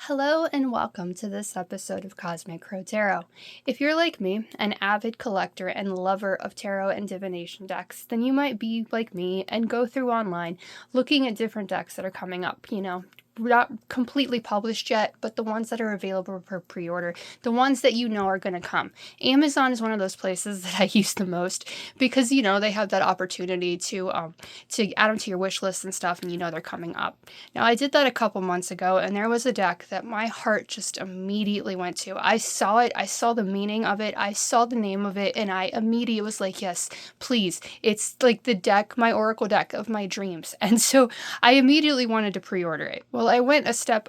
Hello and welcome to this episode of Cosmic Crow Tarot. If you're like me, an avid collector and lover of tarot and divination decks, then you might be like me and go through online looking at different decks that are coming up, not completely published yet, but the ones that are available for pre-order, the ones that you know are going to come. Amazon is one of those places that I use the most because, they have that opportunity to add them to your wish list and stuff, and they're coming up. Now, I did that a couple months ago, and there was a deck that my heart just immediately went to. I saw it, I saw the meaning of it, I saw the name of it, and I immediately was like, yes, please. It's like the deck, my Oracle deck of my dreams. And so I immediately wanted to pre-order it. Well, I went a step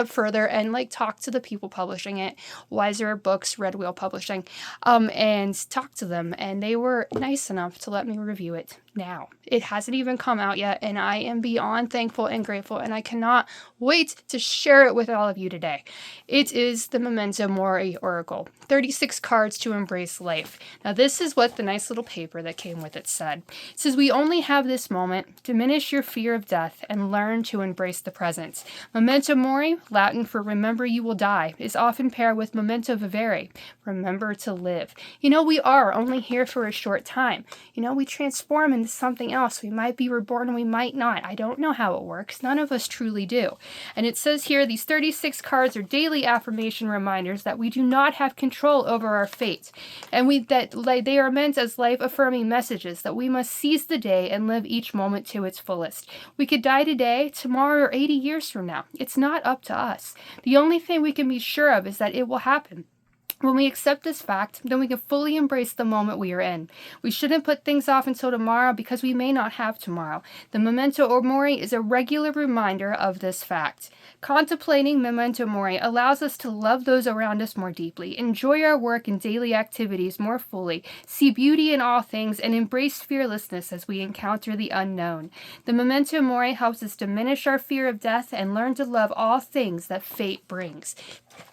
further and talked to the people publishing it, Weiser Books, Red Wheel Publishing, and talked to them, and they were nice enough to let me review it now. It hasn't even come out yet, and I am beyond thankful and grateful, and I cannot wait to share it with all of you today. It is the Memento Mori Oracle, 36 cards to embrace life. Now, this is what the nice little paper that came with it said. It says, we only have this moment. Diminish your fear of death and learn to embrace the present. Memento Mori, Latin for remember you will die, is often paired with memento vivere, remember to live. We are only here for a short time. We transform into something else. We might be reborn and we might not. I don't know how it works. None of us truly do. And it says here, these 36 cards are daily affirmation reminders that we do not have control over our fate. And they are meant as life-affirming messages that we must seize the day and live each moment to its fullest. We could die today, tomorrow, or 80 years from now. It's not up to us. The only thing we can be sure of is that it will happen. When we accept this fact, then we can fully embrace the moment we are in. We shouldn't put things off until tomorrow because we may not have tomorrow. The Memento Mori is a regular reminder of this fact. Contemplating Memento Mori allows us to love those around us more deeply, enjoy our work and daily activities more fully, see beauty in all things, and embrace fearlessness as we encounter the unknown. The Memento Mori helps us diminish our fear of death and learn to love all things that fate brings.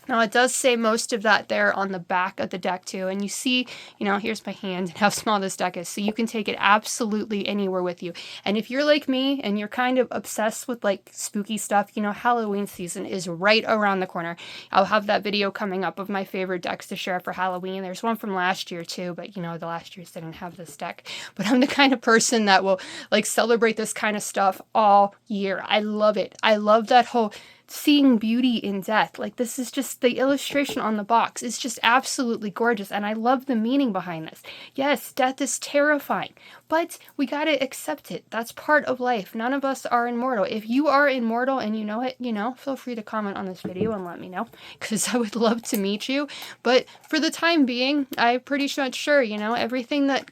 Now, it does say most of that there on the back of the deck, too. And you see, here's my hand and how small this deck is. So you can take it absolutely anywhere with you. And if you're like me and you're kind of obsessed with, spooky stuff, Halloween season is right around the corner. I'll have that video coming up of my favorite decks to share for Halloween. There's one from last year, too. But, the last year's didn't have this deck. But I'm the kind of person that will, celebrate this kind of stuff all year. I love it. I love that whole seeing beauty in death. This is just the illustration on the box. It's just absolutely gorgeous, and I love the meaning behind this. Yes, death is terrifying, but we gotta accept it. That's part of life. None of us are immortal. If you are immortal and you know it, feel free to comment on this video and let me know, because I would love to meet you. But for the time being, I'm pretty much sure, everything that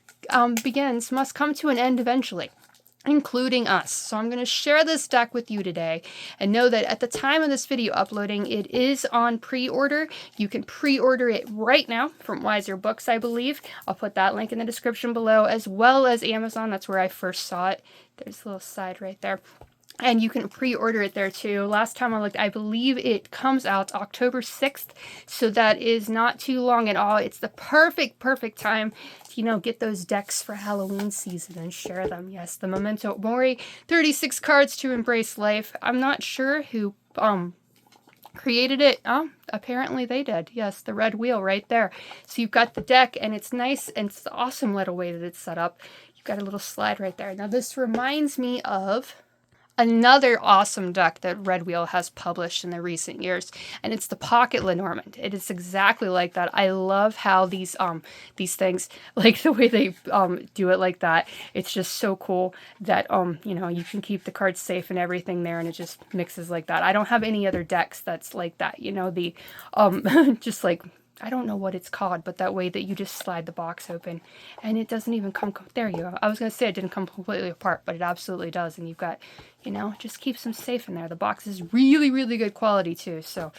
begins must come to an end eventually, including us. So I'm going to share this deck with you today, and know that at the time of this video uploading, it is on pre-order. You can pre-order it right now from Weiser Books, I believe. I'll put that link in the description below, as well as Amazon. That's where I first saw it. There's a little side right there. And you can pre-order it there too. Last time I looked, I believe it comes out October 6th. So that is not too long at all. It's the perfect time to, get those decks for Halloween season and share them. Yes, the Memento Mori, 36 cards to embrace life. I'm not sure who created it. Apparently they did. Yes, the red wheel right there. So you've got the deck, and it's nice, and it's the awesome little way that it's set up. You've got a little slide right there. Now this reminds me of another awesome deck that Red Wheel has published in the recent years, and it's the Pocket Lenormand. It is exactly like that. I love how these things, the way they do it like that. It's just so cool that you can keep the cards safe and everything there, and it just mixes like that. I don't have any other decks that's like that. The just I don't know what it's called, but that way that you just slide the box open and it doesn't even come, there you go. I was going to say it didn't come completely apart, but it absolutely does. And you've got, just keeps them safe in there. The box is really good quality too. So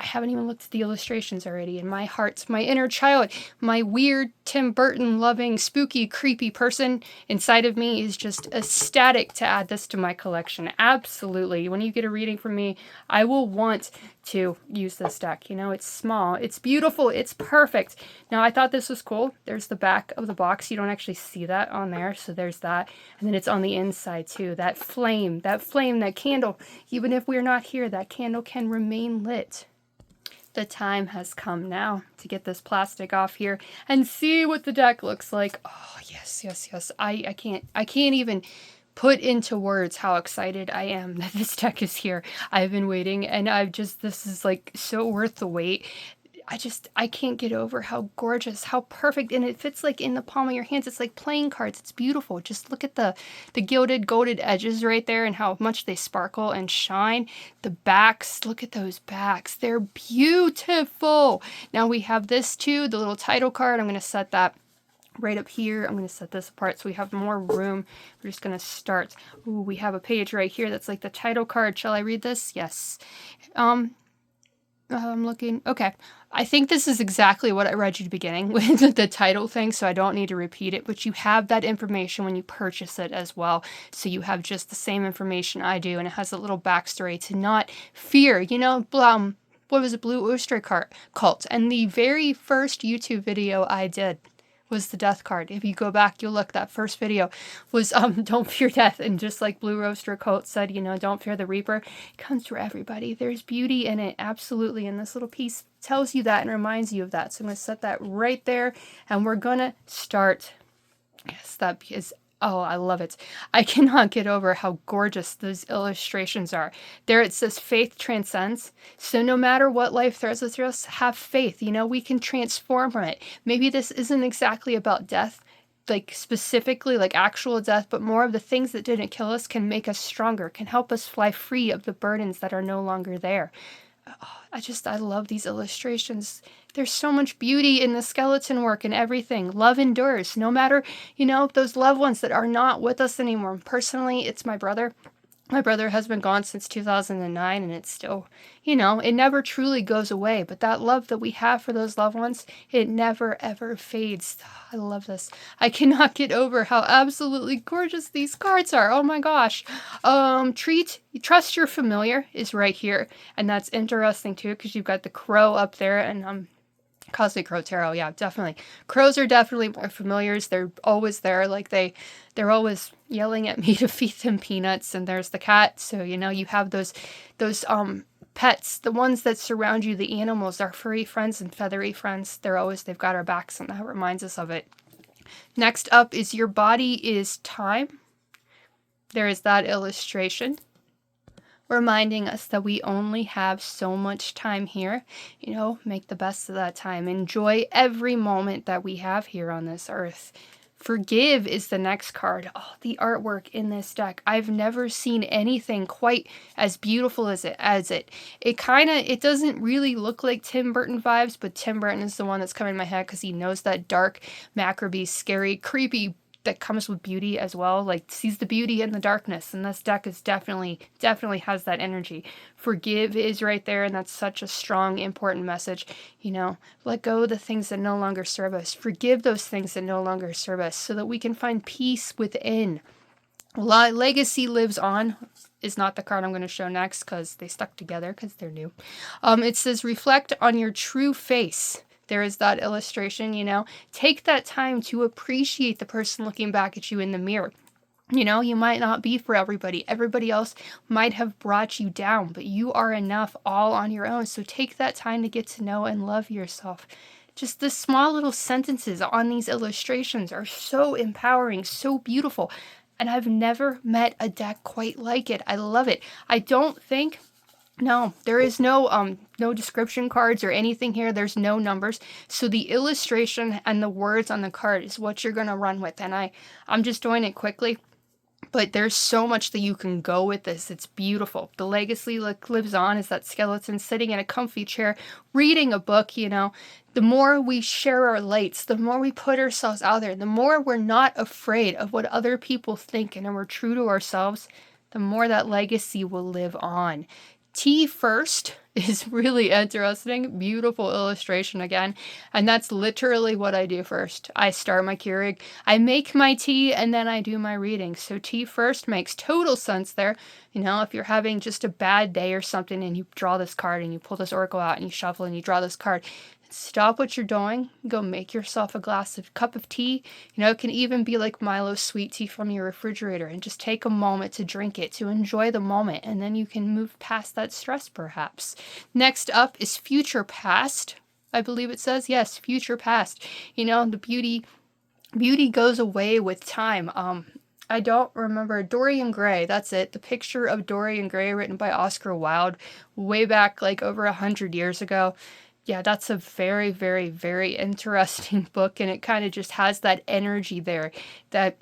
I haven't even looked at the illustrations already, and my heart, my inner child, my weird Tim Burton loving, spooky, creepy person inside of me is just ecstatic to add this to my collection. Absolutely. When you get a reading from me, I will want to use this deck. You know, it's small, it's beautiful, it's perfect. Now, I thought this was cool. There's the back of the box. You don't actually see that on there, so there's that. And then it's on the inside too. That flame, that candle, even if we're not here, that candle can remain lit. The time has come now to get this plastic off here and see what the deck looks like. Oh, yes, yes, yes. I can't even put into words how excited I am that this deck is here. I've been waiting, and this is like so worth the wait. I can't get over how gorgeous, how perfect, and it fits like in the palm of your hands. It's like playing cards. It's beautiful. Just look at the gilded, golded edges right there and how much they sparkle and shine. The backs, look at those backs. They're beautiful. Now we have this too, the little title card. I'm going to set that right up here. I'm going to set this apart so we have more room. We're just going to start. Ooh, we have a page right here that's like the title card. Shall I read this? Yes. I'm looking. Okay. I think this is exactly what I read you at the beginning with the title thing, so I don't need to repeat it, but you have that information when you purchase it as well. So you have just the same information I do, and it has a little backstory to not fear, you know, what was it, Blue Oyster Cult. And the very first YouTube video I did was the death card. If you go back, you'll look, that first video was don't fear death, and just like Blue Roaster Cult said, you know, don't fear the Reaper. It comes for everybody. There's beauty in it, absolutely, and this little piece tells you that and reminds you of that. So I'm going to set that right there, and we're gonna start. Yes, that is, oh, I love it. I cannot get over how gorgeous those illustrations are. There it says faith transcends. So no matter what life throws at us, have faith. You know, we can transform from it. Maybe this isn't exactly about death, like specifically like actual death, but more of the things that didn't kill us can make us stronger, can help us fly free of the burdens that are no longer there. I love these illustrations. There's so much beauty in the skeleton work and everything. Love endures, no matter, you know, those loved ones that are not with us anymore. Personally, it's my brother. My brother has been gone since 2009, and it's still, you know, it never truly goes away. But that love that we have for those loved ones, it never, ever fades. I love this. I cannot get over how absolutely gorgeous these cards are. Oh my gosh. Trust Your Familiar is right here. And that's interesting too, because you've got the crow up there, and Cosmic Crow Tarot, yeah, definitely. Crows are definitely my familiars. They're always there. Like they're always yelling at me to feed them peanuts. And there's the cat. So, you know, you have those pets, the ones that surround you, the animals, our furry friends and feathery friends. They've got our backs, and that reminds us of it. Next up is Your Body is Time. There is that illustration, reminding us that we only have so much time here. You know, make the best of that time. Enjoy every moment that we have here on this earth. Forgive is the next card. Oh, the artwork in this deck. I've never seen anything quite as beautiful as it. It doesn't really look like Tim Burton vibes, but Tim Burton is the one that's coming in my head because he knows that dark, macabre, scary, creepy that comes with beauty as well, like sees the beauty in the darkness, and this deck is definitely has that energy. Forgive is right there, and that's such a strong, important message. You know, let go of the things that no longer serve us. Forgive those things that no longer serve us, so that we can find peace within. Legacy lives on is not the card I'm going to show next because they stuck together because they're new. It says reflect on your true face. There is that illustration, you know. Take that time to appreciate the person looking back at you in the mirror. You know, you might not be for everybody. Everybody else might have brought you down, but you are enough all on your own. So take that time to get to know and love yourself. Just the small little sentences on these illustrations are so empowering, so beautiful. And I've never met a deck quite like it. I love it. No, there is no description cards or anything here. There's no numbers. So the illustration and the words on the card is what you're going to run with. And I'm just doing it quickly. But there's so much that you can go with this. It's beautiful. The legacy lives on is that skeleton sitting in a comfy chair, reading a book, you know. The more we share our lights, the more we put ourselves out there, the more we're not afraid of what other people think, and we're true to ourselves, the more that legacy will live on. Tea first is really interesting. Beautiful illustration again. And that's literally what I do first. I start my Keurig, I make my tea, and then I do my reading. So tea first makes total sense there. You know, if you're having just a bad day or something and you draw this card and you pull this oracle out and you shuffle and you draw this card, stop what you're doing, go make yourself a cup of tea. You know, it can even be like Milo sweet tea from your refrigerator, and just take a moment to drink it, to enjoy the moment, and then you can move past that stress perhaps. Next up is future past. I believe it says, yes, future past. You know, the beauty goes away with time. I don't remember. Dorian Gray, that's it. The Picture of Dorian Gray, written by Oscar Wilde way back like over 100 years ago. Yeah, that's a very, very, very interesting book, and it kind of just has that energy there that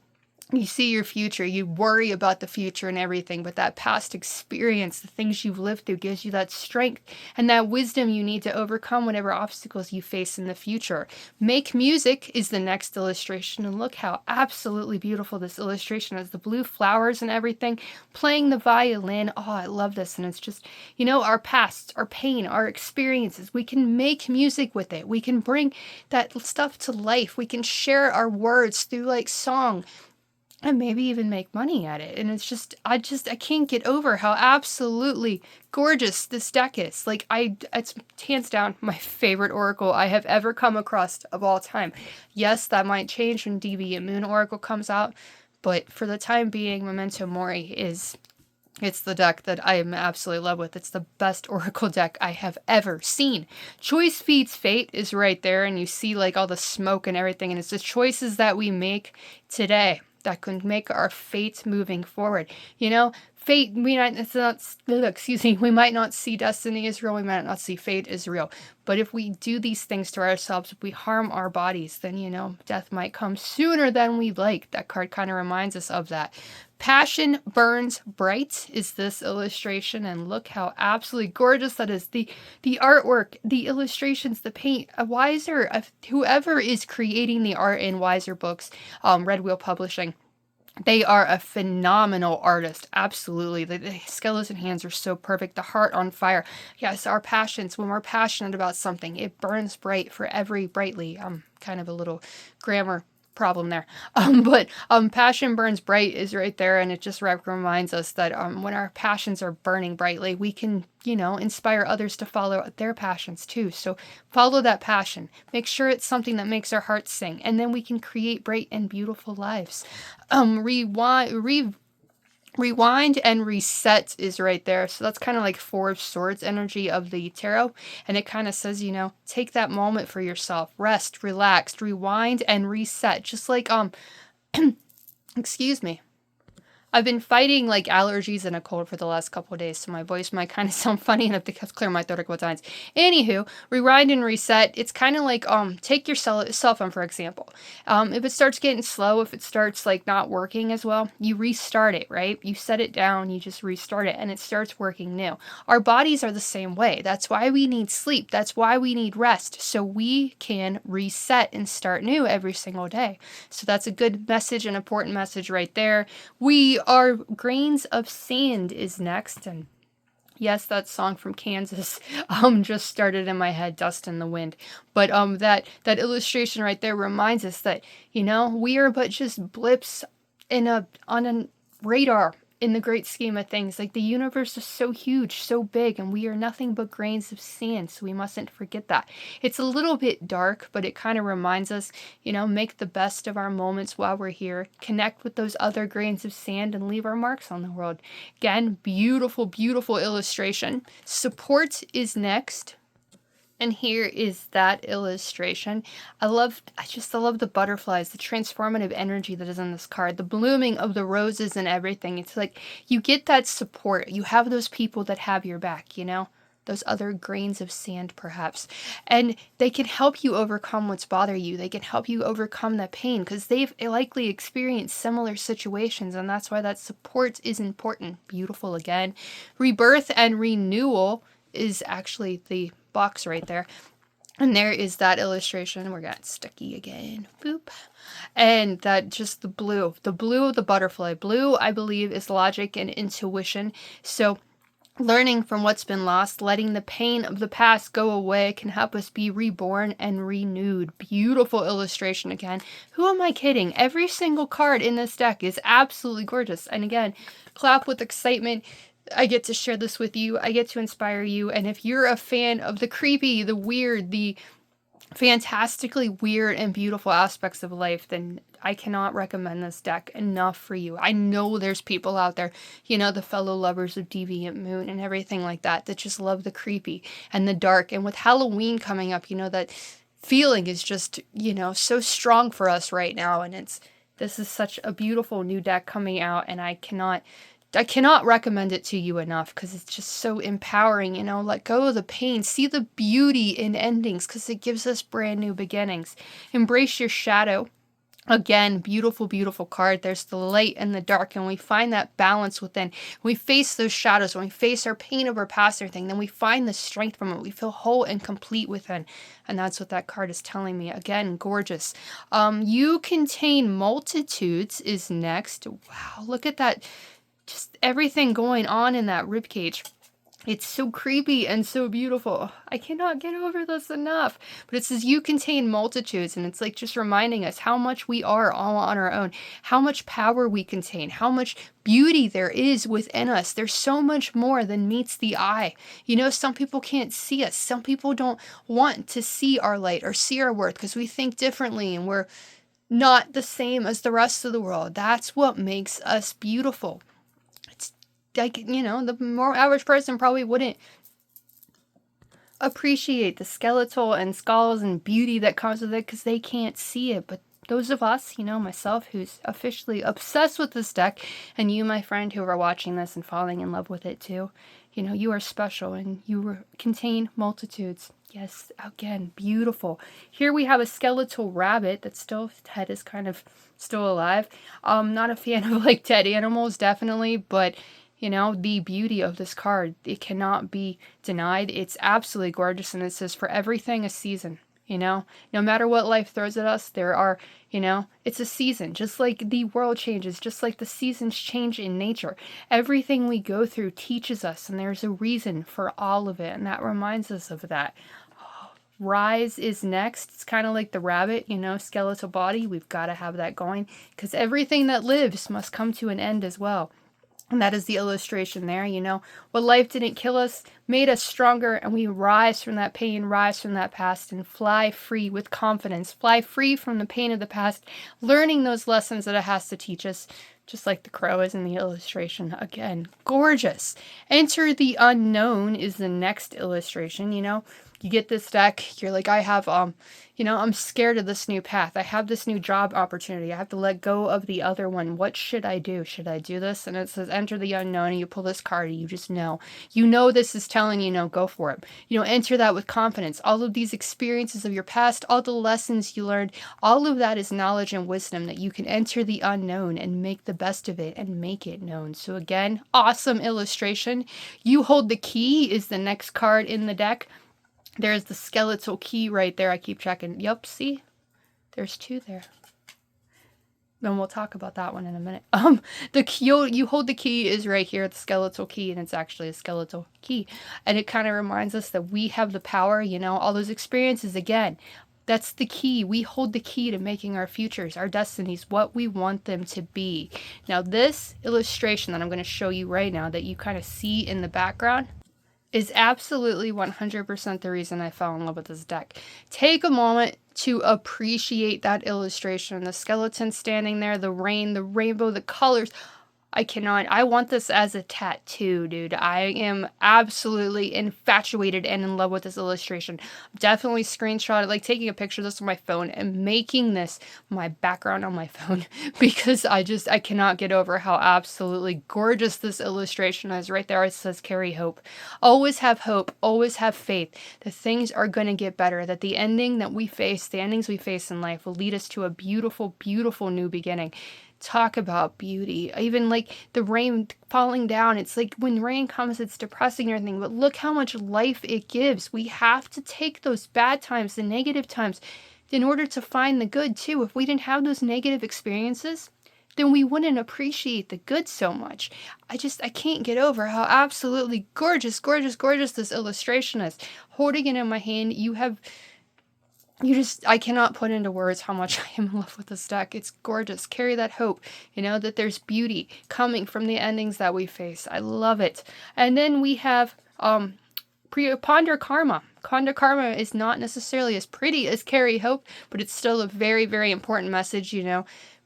you see your future, you worry about the future and everything, but that past experience, the things you've lived through, gives you that strength and that wisdom you need to overcome whatever obstacles you face in the future. Make music is the next illustration, and look how absolutely beautiful this illustration is. The blue flowers and everything, playing the violin. Oh, I love this. And it's just, you know, our past, our pain, our experiences, we can make music with it. We can bring that stuff to life. We can share our words through like song, and maybe even make money at it. And it's just, I can't get over how absolutely gorgeous this deck is. Like, it's hands down my favorite oracle I have ever come across of all time. Yes, that might change when Deviant Moon Oracle comes out, but for the time being, Memento Mori it's the deck that I am absolutely in love with. It's the best oracle deck I have ever seen. Choice feeds fate is right there, and you see like all the smoke and everything, and it's the choices that we make today that can make our fate moving forward. You know, fate, we might not see destiny is real, we might not see fate is real. But if we do these things to ourselves, if we harm our bodies, then, you know, death might come sooner than we'd like. That card kind of reminds us of that. Passion burns bright is this illustration, and look how absolutely gorgeous that is. The artwork, the illustrations, the paint. A Weiser, whoever is creating the art in Weiser Books, Red Wheel Publishing, they are a phenomenal artist. Absolutely. The skeleton hands are so perfect. The heart on fire. Yes, our passions, when we're passionate about something, it burns bright for every brightly. Kind of a little grammar problem there. But passion burns bright is right there, and it just reminds us that when our passions are burning brightly, we can, you know, inspire others to follow their passions too. So follow that passion. Make sure it's something that makes our hearts sing, and then we can create bright and beautiful lives. Rewind and reset is right there. So that's kind of like Four of Swords energy of the tarot. And it kind of says, you know, take that moment for yourself. Rest, relax, rewind, and reset. Just like, excuse me. I've been fighting like allergies and a cold for the last couple of days, so my voice might kind of sound funny, and I have to clear my throat a couple times. Anywho, rewind and reset. It's kind of like take your cell phone for example. If it starts getting slow, if it starts like not working as well, you restart it, right? You set it down, you just restart it, and it starts working new. Our bodies are the same way. That's why we need sleep. That's why we need rest, so we can reset and start new every single day. So that's a good message, an important message right there. We are grains of sand is next, and yes, that song from Kansas just started in my head, Dust in the Wind. But that illustration right there reminds us that, you know, we are but just blips on a radar in the great scheme of things. Like, the universe is so huge, so big, and we are nothing but grains of sand, so we mustn't forget that. It's a little bit dark, but it kind of reminds us, you know, make the best of our moments while we're here, connect with those other grains of sand, and leave our marks on the world. Again, beautiful, beautiful illustration. Support is next. And here is that illustration. I love the butterflies, the transformative energy that is in this card, the blooming of the roses and everything. It's like you get that support. You have those people that have your back, you know, those other grains of sand perhaps. And they can help you overcome what's bothering you. They can help you overcome that pain because they've likely experienced similar situations, and that's why that support is important. Beautiful again. Rebirth and renewal is actually the box right there, and there is that illustration. We're getting sticky again. Boop. And that just the blue of the butterfly. Blue, I believe, is logic and intuition. So Learning from what's been lost, letting the pain of the past go away can help us be reborn and renewed. Beautiful illustration again. Who am I kidding? Every single card in this deck is absolutely gorgeous. And again, clap with excitement. I get to share this with you. I get to inspire you. And if you're a fan of the creepy, the weird, the fantastically weird and beautiful aspects of life, then I cannot recommend this deck enough for you. I know there's people out there, the fellow lovers of Deviant Moon and everything like that just love the creepy and the dark. And with Halloween coming up, that feeling is just, so strong for us right now. And this is such a beautiful new deck coming out, and I cannot recommend it to you enough because it's just so empowering. Let go of the pain, see the beauty in endings because it gives us brand new beginnings. Embrace your shadow. Again, beautiful, beautiful card. There's the light and the dark, and we find that balance within. When we face those shadows, when we face our pain of our past, everything, then we find the strength from it. We feel whole and complete within, and that's what that card is telling me. Again, gorgeous. You contain multitudes is next. Wow, look at that. Just everything going on in that ribcage. It's so creepy and so beautiful. I cannot get over this enough. But it says you contain multitudes, and it's like just reminding us how much we are all on our own, how much power we contain, how much beauty there is within us. There's so much more than meets the eye. Some people can't see us. Some people don't want to see our light or see our worth because we think differently and we're not the same as the rest of the world. That's what makes us beautiful. Like, the more average person probably wouldn't appreciate the skeletal and skulls and beauty that comes with it because they can't see it. But those of us, myself, who's officially obsessed with this deck, and you, my friend, who are watching this and falling in love with it too, you are special and you contain multitudes. Yes, again, beautiful. Here we have a skeletal rabbit that head is kind of still alive. Not a fan of dead animals, definitely, but the beauty of this card, it cannot be denied. It's absolutely gorgeous, and it says for everything a season. No matter what life throws at us, there are, it's a season. Just like the world changes, just like the seasons change in nature. Everything we go through teaches us, and there's a reason for all of it, and that reminds us of that. Rise is next. It's kind of like the rabbit, skeletal body. We've got to have that going because everything that lives must come to an end as well. And that is the illustration there. What life didn't kill us made us stronger, and we rise from that pain, rise from that past, and fly free with confidence. Fly free from the pain of the past, learning those lessons that it has to teach us, just like the crow is in the illustration. Again, gorgeous. Enter the unknown is the next illustration. You get this deck, you're like, I have, I'm scared of this new path. I have this new job opportunity. I have to let go of the other one. What should I do? Should I do this? And it says, enter the unknown, and you pull this card, and you just know. This is telling you, go for it. Enter that with confidence. All of these experiences of your past, all the lessons you learned, all of that is knowledge and wisdom that you can enter the unknown and make the best of it and make it known. So again, awesome illustration. You hold the key is the next card in the deck. There's the skeletal key right there. I keep checking. Yep, see? There's two there. Then we'll talk about that one in a minute. The key, you hold the key is right here, the skeletal key, and it's actually a skeletal key. And it kind of reminds us that we have the power, all those experiences again. That's the key. We hold the key to making our futures, our destinies, what we want them to be. Now, this illustration that I'm going to show you right now that you kind of see in the background is absolutely 100% the reason I fell in love with this deck. Take a moment to appreciate that illustration. The skeleton standing there, the rain, the rainbow, the colors. I want this as a tattoo, dude. I am absolutely infatuated and in love with this illustration. Definitely screenshot it, taking a picture of this on my phone and making this my background on my phone because I cannot get over how absolutely gorgeous this illustration is. Right there it says carry hope. Always have hope, always have faith that things are going to get better, that the endings we face in life will lead us to a beautiful, beautiful new beginning. Talk about beauty. Even the rain falling down, it's like when rain comes, it's depressing and everything, but look how much life it gives. We have to take those bad times, the negative times, in order to find the good too. If we didn't have those negative experiences, then we wouldn't appreciate the good so much. I can't get over how absolutely gorgeous, gorgeous, gorgeous this illustration is. Holding it in my hand, I cannot put into words how much I am in love with this deck. It's gorgeous. Carry that hope, that there's beauty coming from the endings that we face. I love it. And then we have Ponder Karma. Ponder Karma is not necessarily as pretty as Carry Hope, but it's still a very, very important message,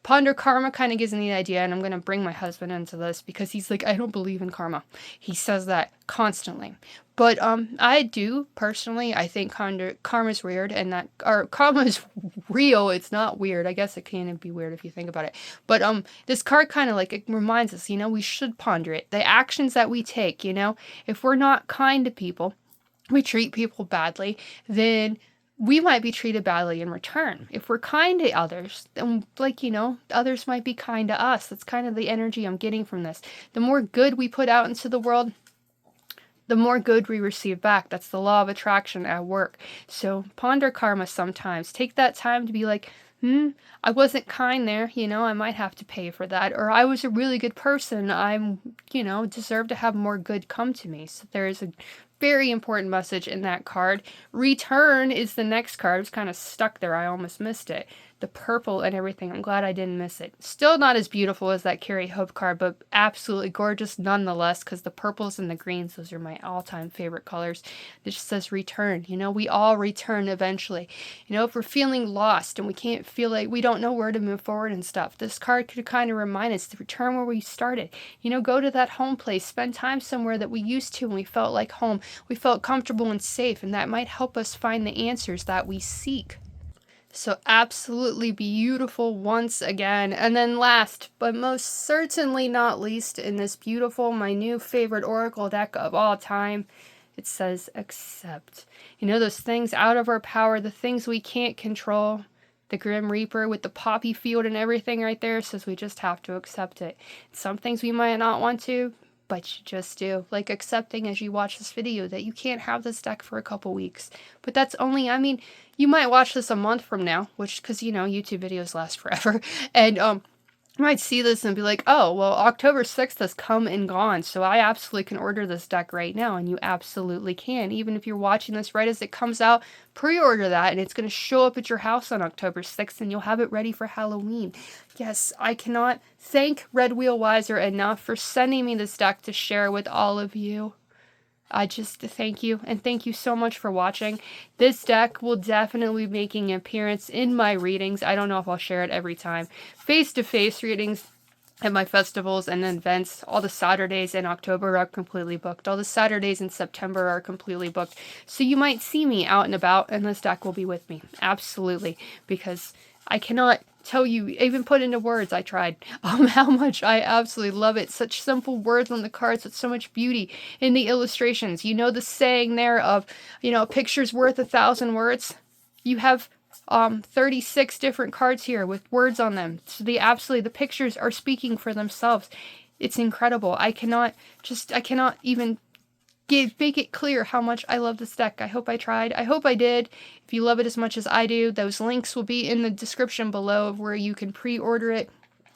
Ponder Karma kind of gives me the idea, and I'm going to bring my husband into this because he's like, I don't believe in karma. He says that constantly. But I do, personally. I think karma's weird, and karma is real. It's not weird. I guess it can be weird if you think about it. But this card kind of it reminds us, we should ponder it. The actions that we take, if we're not kind to people, we treat people badly, then we might be treated badly in return. If we're kind to others, then others might be kind to us. That's kind of the energy I'm getting from this. The more good we put out into the world, the more good we receive back. That's the law of attraction at work. So ponder karma sometimes. Take that time to be like, I wasn't kind there, I might have to pay for that. Or I was a really good person. I'm, deserve to have more good come to me. So there is a very important message in that card. Return is the next card. I was kind of stuck there. I almost missed it. The purple and everything. I'm glad I didn't miss it. Still not as beautiful as that Carry Hope card, but absolutely gorgeous nonetheless, because the purples and the greens, those are my all-time favorite colors. It just says return. We all return eventually. If we're feeling lost and we can't feel like we don't know where to move forward and stuff, this card could kind of remind us to return where we started. Go to that home place, spend time somewhere that we used to and we felt like home. We felt comfortable and safe, and that might help us find the answers that we seek. So absolutely beautiful once again. And then last, but most certainly not least, in this beautiful, my new favorite Oracle deck of all time, it says accept. Those things out of our power, the things we can't control. The Grim Reaper with the poppy field and everything right there says we just have to accept it. Some things we might not want to, but you just do. Like accepting as you watch this video that you can't have this deck for a couple weeks. But that's only, you might watch this a month from now, because, YouTube videos last forever. And you might see this and be like, oh, well, October 6th has come and gone, so I absolutely can order this deck right now, and you absolutely can. Even if you're watching this right as it comes out, pre-order that, and it's going to show up at your house on October 6th, and you'll have it ready for Halloween. Yes, I cannot thank Red Wheel Weiser enough for sending me this deck to share with all of you. I just thank you, and thank you so much for watching. This deck will definitely be making an appearance in my readings. I don't know if I'll share it every time. Face-to-face readings at my festivals and events. All the Saturdays in October are completely booked. All the Saturdays in September are completely booked. So you might see me out and about, and this deck will be with me. Absolutely, because I cannot tell you, even put into words, I tried, how much I absolutely love it. Such simple words on the cards with so much beauty in the illustrations. The saying there of, a picture's worth 1,000 words. You have 36 different cards here with words on them. So the pictures are speaking for themselves. It's incredible. I cannot even make it clear how much I love this deck. I hope I tried. I hope I did. If you love it as much as I do, those links will be in the description below of where you can pre-order it,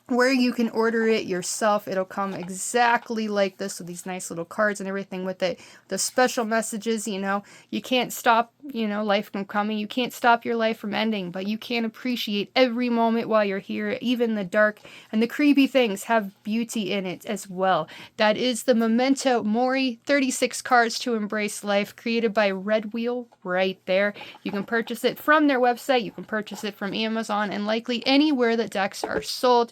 where you can order it yourself. It'll come exactly like this with these nice little cards and everything with it. The special messages, you can't stop, life from coming. You can't stop your life from ending, but you can appreciate every moment while you're here. Even the dark and the creepy things have beauty in it as well. That is the Memento Mori 36 cards to embrace life, created by Red Wheel right there. You can purchase it from their website. You can purchase it from Amazon and likely anywhere that decks are sold.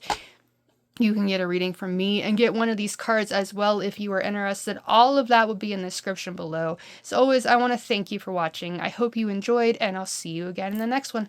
You can get a reading from me and get one of these cards as well if you are interested. All of that will be in the description below. As always, I want to thank you for watching. I hope you enjoyed, and I'll see you again in the next one.